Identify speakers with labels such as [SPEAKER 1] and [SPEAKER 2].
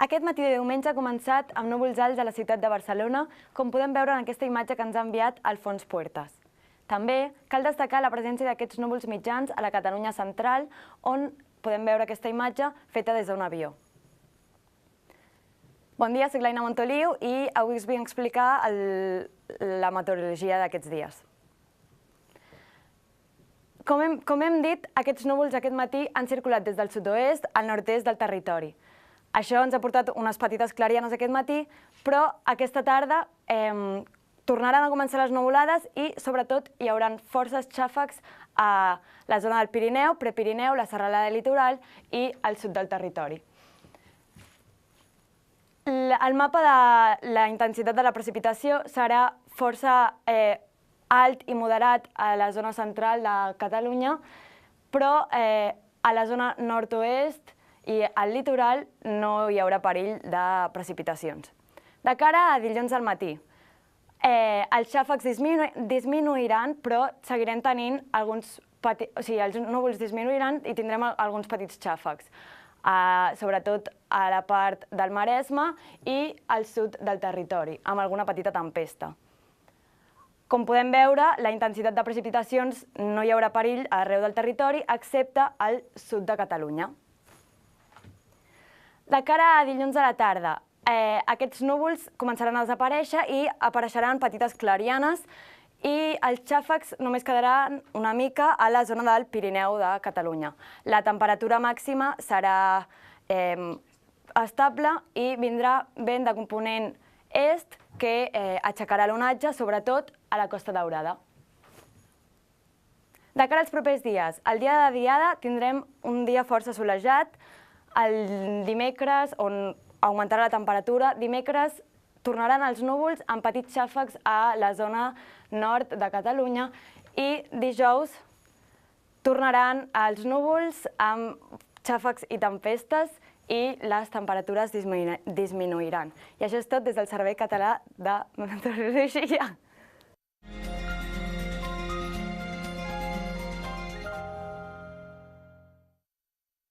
[SPEAKER 1] Aquest matí de diumenge ha començat amb núvols alts a la ciutat de Barcelona, com podem veure en aquesta imatge que ens ha enviat Alfons Puertas. També cal destacar la presència d'aquests núvols mitjans a la Catalunya central, on podem veure aquesta imatge feta des d'un avió. Bon dia, soc l'Aina Montoliu i avui us vinc a explicar la meteorologia d'aquests dies. Com hem dit, aquests núvols aquest matí han circulat des del sud-oest al nord-est del territori. Això ens ha portat unes petites clarianes aquest matí, però aquesta tarda tornaran a començar les nuvolades i, sobretot, hi haurà forces xàfecs a la zona del Pirineu, Prepirineu, la serralada litoral i al sud del territori. El mapa de la intensitat de la precipitació serà força alt i moderat a la zona central de Catalunya, però a la zona nord-oest i al litoral no hi haurà perill de precipitacions. De cara a dilluns al matí, els xàfecs disminuiran, però seguirem tenint els núvols disminuiran i tindrem alguns petits xàfecs, sobretot a la part del Maresme i al sud del territori, amb alguna petita tempesta. Com podem veure, la intensitat de precipitacions no hi haurà perill arreu del territori, excepte al sud de Catalunya. De cara a dilluns a la tarda, aquests núvols començaran a desaparèixer i apareixeran petites clarianes i els xàfecs només quedaran una mica a la zona del Pirineu de Catalunya. La temperatura màxima serà estable i vindrà vent de component est que aixecarà l'onatge, sobretot a la Costa Daurada. De cara als propers dies, el dia de Diada tindrem un dia força solejat. El dimecres, on augmentarà la temperatura, dimecres tornaran els núvols amb petits xàfecs a la zona nord de Catalunya i dijous tornaran els núvols amb xàfecs i tempestes i les temperatures disminuiran. I això és tot des del Servei Català de Meteorologia.